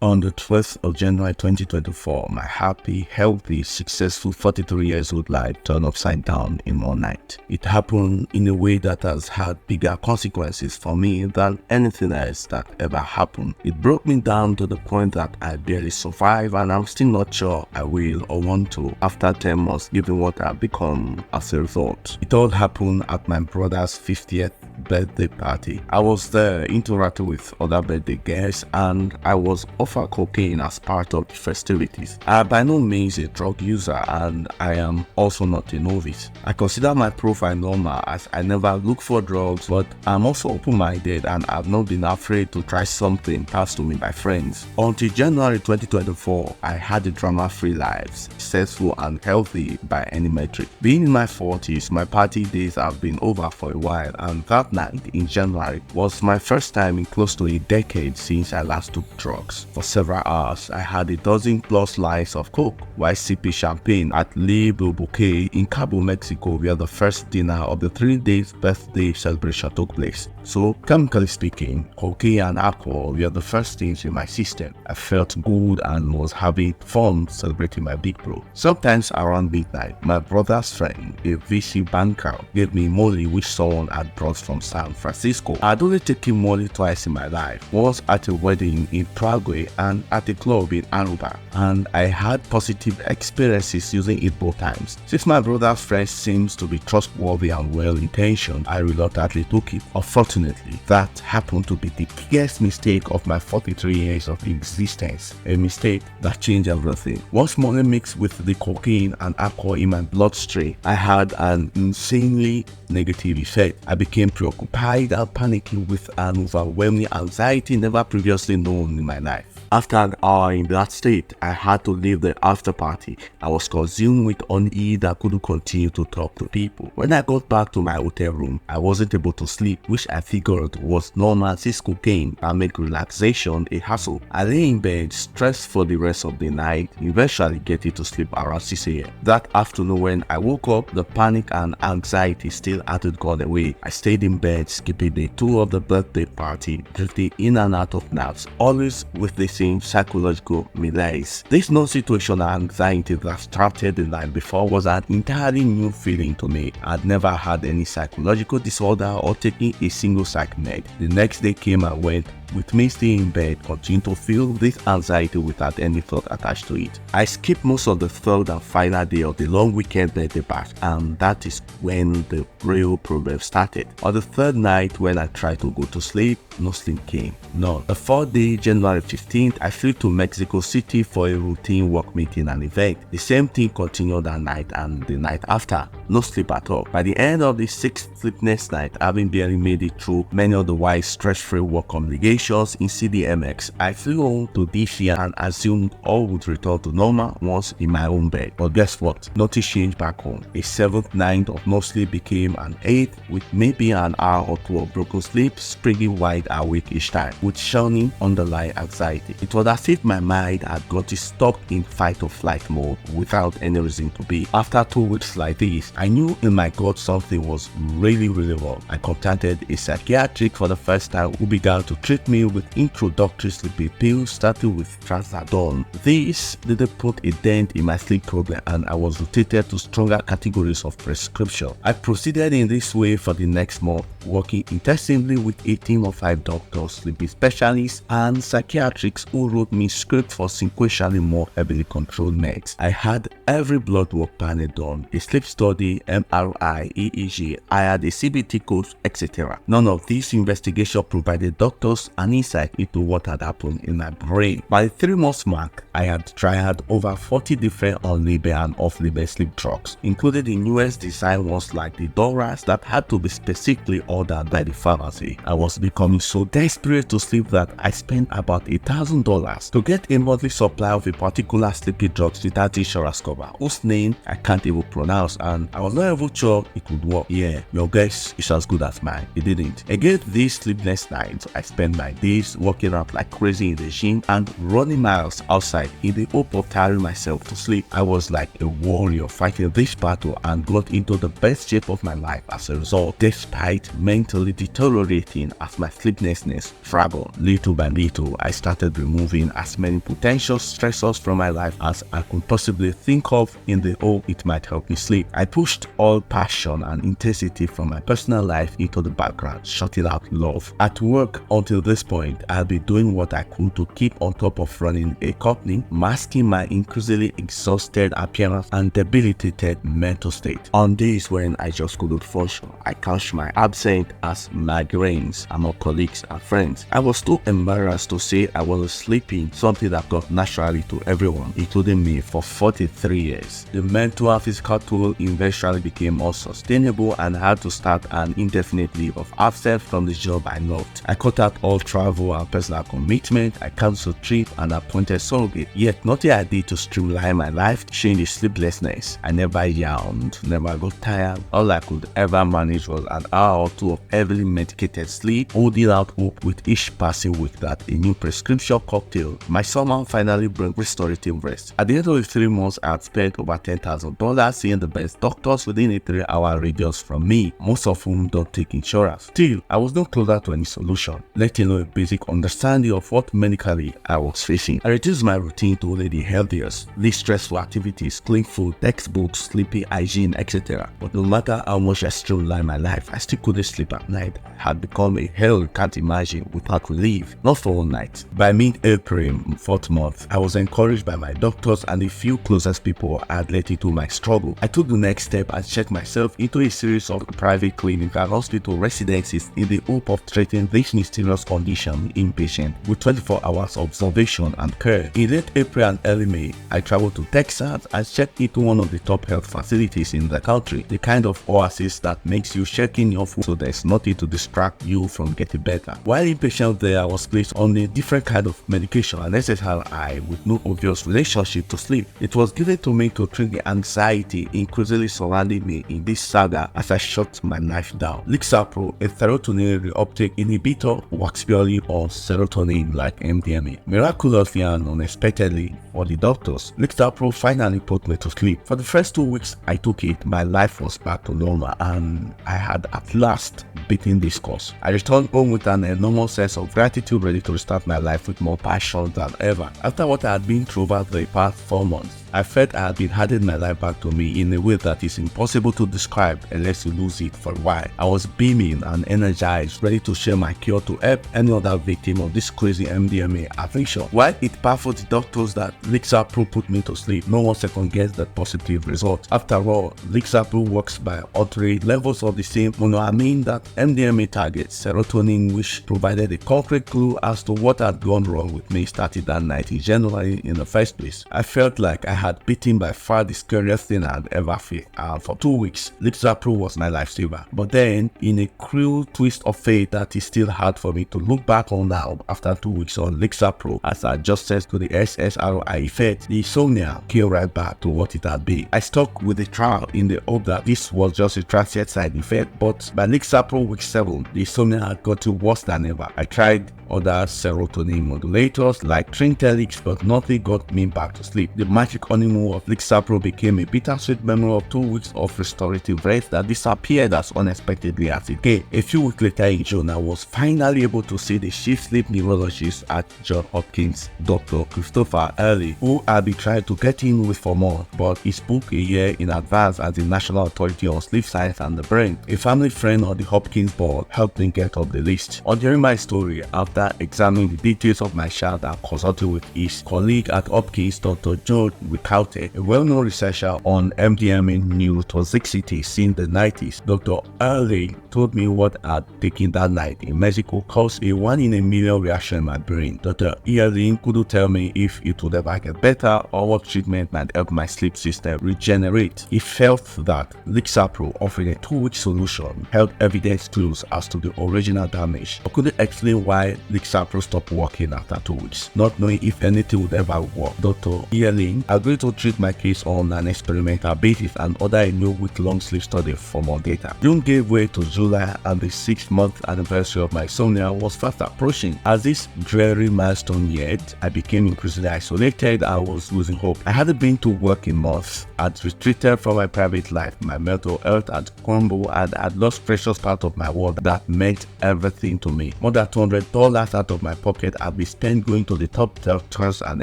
On the 12th of January 2024, my happy, healthy, successful 43 years old life turned upside down in one night. It happened in a way that has had bigger consequences for me than anything else that ever happened. It broke me down to the point that I barely survived, and I'm still not sure I will or want to after 10 months given what I've become as a result. It all happened at my brother's 50th birthday party. I was there interacting with other birthday guests, and I was offered cocaine as part of the festivities. I am by no means a drug user, and I am also not a novice. I consider my profile normal as I never look for drugs, but I'm also open-minded and I've not been afraid to try something passed to me by friends. Until January 2024, I had a drama-free life, successful and healthy by any metric. Being in my 40s, my party days have been over for a while, and that night in January was my first time in close to a decade since I last took drugs. For several hours, I had a dozen plus lines of coke while sipping champagne at Le Bouquet in Cabo, Mexico, where the first dinner of the 3 days birthday celebration took place. So, chemically speaking, cocaine and alcohol were the first things in my system. I felt good and was having fun celebrating my big bro. Sometimes around midnight, my brother's friend, a VC banker, gave me molly which someone had brought from San Francisco. I'd only taken molly twice in my life, once at a wedding in Prague and at a club in Aruba, and I had positive experiences using it both times. Since my brother's friend seems to be trustworthy and well-intentioned, I reluctantly took it. Unfortunately, that happened to be the biggest mistake of my 43 years of existence, a mistake that changed everything. Once molly mixed with the cocaine and alcohol in my bloodstream, I had an insanely negative effect. I became preoccupied and panicking with an overwhelming anxiety never previously known in my life. After an hour in that state, I had to leave the after party. I was consumed with unease that couldn't continue to talk to people. When I got back to my hotel room, I wasn't able to sleep, which I figured was normal since cocaine can make relaxation a hassle. I lay in bed, stressed for the rest of the night, eventually getting to sleep around 6 a.m. That afternoon when I woke up, the panic and anxiety still hadn't gone away. I stayed in bed, skipping the tour of the birthday party, drifting in and out of naps, always with the same psychological malaise. This non-situational anxiety that started the night before was an entirely new feeling to me. I'd never had any psychological disorder or taken a single psych med. The next day came and went, with me staying in bed, continuing to feel this anxiety without any thought attached to it. I skipped most of the third and final day of the long weekend birthday bash, and that is when the real problem started. On the third night, when I tried to go to sleep, no sleep came. None. The fourth day, January 15th, I flew to Mexico City for a routine work meeting and event. The same thing continued that night and the night after. No sleep at all. By the end of the sixth sleepless night, having barely made it through many otherwise stress-free work obligations in CDMX, I flew home to DC and assumed all would return to normal once in my own bed. But guess what? Nothing changed back home. A seventh night of no sleep became an eighth, with maybe an hour or two of broken sleep, springing wide awake each time, with shunning underlying anxiety. It was as if my mind had got stuck in fight or flight mode without any reason to be. After 2 weeks like this, I knew in my gut something was really wrong. I contacted a psychiatrist for the first time, who began to treat me with introductory sleeping pills starting with trazodone. This didn't put a dent in my sleep problem, and I was rotated to stronger categories of prescription. I proceeded in this way for the next month, working intensively with a team of 5 doctors, sleeping specialists, and psychiatrists who wrote me scripts for sequentially more heavily controlled meds. I had every blood work panel done, a sleep study, MRI, EEG, I had a CBT course, etc. None of these investigations provided doctors an insight into what had happened in my brain. By the 3 months mark, I had tried over 40 different on-label and off-label sleep drugs, including the newest design ones like the Doras that had to be specifically ordered by the pharmacy. I was becoming so desperate to sleep that I spent about $1,000 to get a monthly supply of a particular sleeping drug without insurance cover, whose name I can't even pronounce, and I was not even sure it would work. Yeah, your guess is as good as mine. It didn't. Against these sleepless nights, I spent my days working out like crazy in the gym and running miles outside in the hope of tiring myself to sleep. I was like a warrior fighting this battle and got into the best shape of my life as a result, despite mentally deteriorating as my sleeplessness struggled. Little by little, I started removing as many potential stressors from my life as I could possibly think of in the hope it might help me sleep. I pushed all passion and intensity from my personal life into the background, shutting out love. At work, until this point, I had been doing what I could to keep on top of running a company, masking my increasingly exhausted appearance and debilitated mental state. On days when I just couldn't function, I couched my absence as migraines among colleagues and friends. I was too embarrassed to say I was sleeping, something that got naturally to everyone, including me, for 43 years. The mental and physical toll eventually became unsustainable and I had to start an indefinite leave of absence from the job I loved. I cut out all travel and personal commitment, I cancelled trips and appointed surrogate. Yet nothing I did to streamline my life changed the sleeplessness. I never yawned, never got tired. All I could ever manage was an hour or two of heavily medicated sleep, holding out hope with each passing week that a new prescription cocktail might somehow finally bring restorative rest. At the end of the 3 months, I had spent over $10,000 seeing the best doctors within a 3-hour radius from me, most of whom don't take insurance. Still, I was no closer to any solution, let alone a basic understanding of what medically I was facing. I reduced my routine to only the healthiest, least stressful activities, clean food, textbooks, sleeping, hygiene, etc. But no matter how much I streamlined my life, I still couldn't sleep at night. It had become a hell you can't imagine without relief, not for one night. By mid-April, 4th month, I was encouraged by my doctors and the few closest people I had let into my struggle. I took the next step and checked myself into a series of private clinic and hospital residencies in the hope of treating this mysterious condition inpatient with 24 hours observation and care. In late April and early May, I traveled to Texas and checked into one of the top health facilities in the country, the kind of oasis that makes you check in your food so there's nothing to distract you from getting better. While inpatient there, I was placed on a different kind of medication, an SSRI with no obvious relationship to sleep. It was given to me to treat the anxiety increasingly surrounding me in this saga as I shut my life down. Lexapro, a serotonin reuptake inhibitor, works purely on serotonin like MDMA. Miraculously and unexpectedly for the doctors, Lexapro finally put me to sleep. For the first 2 weeks I took it, my life was back to normal and I had at last beaten this course. I returned home with an enormous sense of gratitude, ready to restart my life with more passion than ever. After what I had been through over the past 4 months, I felt I had been handing my life back to me in a way that is impossible to describe unless you lose it for a while. I was beaming and energized, ready to share my cure to help any other victim of this crazy MDMA addiction. While it baffled the doctors that Lexapro put me to sleep, no one second guessed the positive result. After all, Lexapro works by altering levels of the same monoamine that MDMA targets, serotonin, which provided a concrete clue as to what had gone wrong with me starting that night in January in the first place. I felt like I had beaten by far the scariest thing I had ever felt, and for 2 weeks, Lexapro was my lifesaver. But then, in a cruel twist of fate that is still hard for me to look back on now, after 2 weeks on Lexapro, as I adjusted to the SSRI effect, the insomnia came right back to what it had been. I stuck with the trial in the hope that this was just a transient side effect, but by Lexapro week 7, the insomnia had gotten worse than ever. I tried other serotonin modulators like Trintelix, but nothing got me back to sleep. The magic honeymoon of Lexapro became a bittersweet memory of 2 weeks of restorative rest that disappeared as unexpectedly as it came. A few weeks later in June, I was finally able to see the chief sleep neurologist at Johns Hopkins, Dr. Christopher Early, who had been trying to get in with for months, but he spoke a year in advance as the National Authority on Sleep Science and the Brain. A family friend on the Hopkins board helped me get up the list. On hearing my story, after examining the details of my child and consulting with his colleague at Hopkins, Dr. Joe Ricaute, a well-known researcher on MDMA neurotoxicity since the 90s, Dr. Early told me what I had taken that night in Mexico caused a 1 in a million reaction in my brain. Dr. Early couldn't tell me if it would ever get better or what treatment might help my sleep system regenerate. He felt that Lexapro, offering a 2-week solution, held evidence clues as to the original damage, but couldn't explain why Lexapro stopped working after 2 weeks, not knowing if anything would ever work. Dr. Ierling agreed to treat my case on an experimental basis and order a new week-long sleep study for more data. June gave way to July, and the 6th-month anniversary of my insomnia was fast approaching. As this dreary milestone yet, I became increasingly isolated. I was losing hope. I hadn't been to work in months. I'd retreated from my private life. My mental health had crumbled, and I'd lost precious part of my world that meant everything to me. More than $200 out of my pocket had been spent going to the top doctors and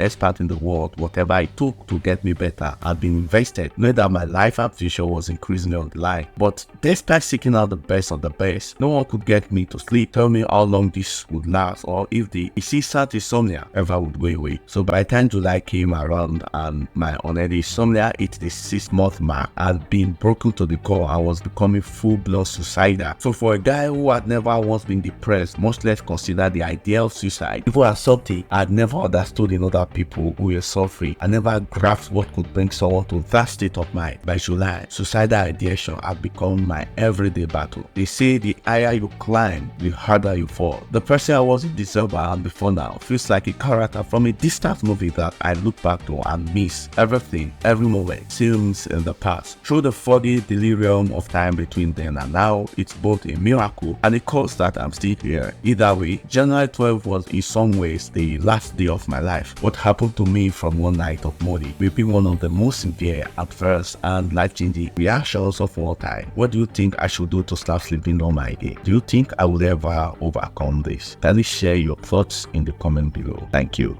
experts in the world. Whatever it took to get me better had been invested, knowing that my life and future was increasingly on the line. But despite seeking out the best of the best, no one could get me to sleep, tell me how long this would last, or if the persistent insomnia ever would go away. So by the time July came around and my unending insomnia hit the 6th-month mark, I had been broken to the core. I was becoming full-blown suicidal. So for a guy who had never once been depressed, much less considered the idea of suicide, even as something I had never understood in other people who were suffering, I never grasped what could bring someone to that state of mind. By July, suicidal ideation had become my everyday battle. They say the higher you climb, the harder you fall. The person I was in December and before now feels like a character from a distant movie that I look back to and miss. Everything, every moment seems in the past. Through the 4-day delirium of time between then and now, it's both a miracle and a curse that I'm still here. Either way, January 12th was in some ways the last day of my life. What happened to me from one night of mourning will be one of the most severe, adverse, and life-changing reactions of all time. What do you think I should do to start sleeping on my day? Do you think I will ever overcome this? Kindly share your thoughts in the comment below. Thank you.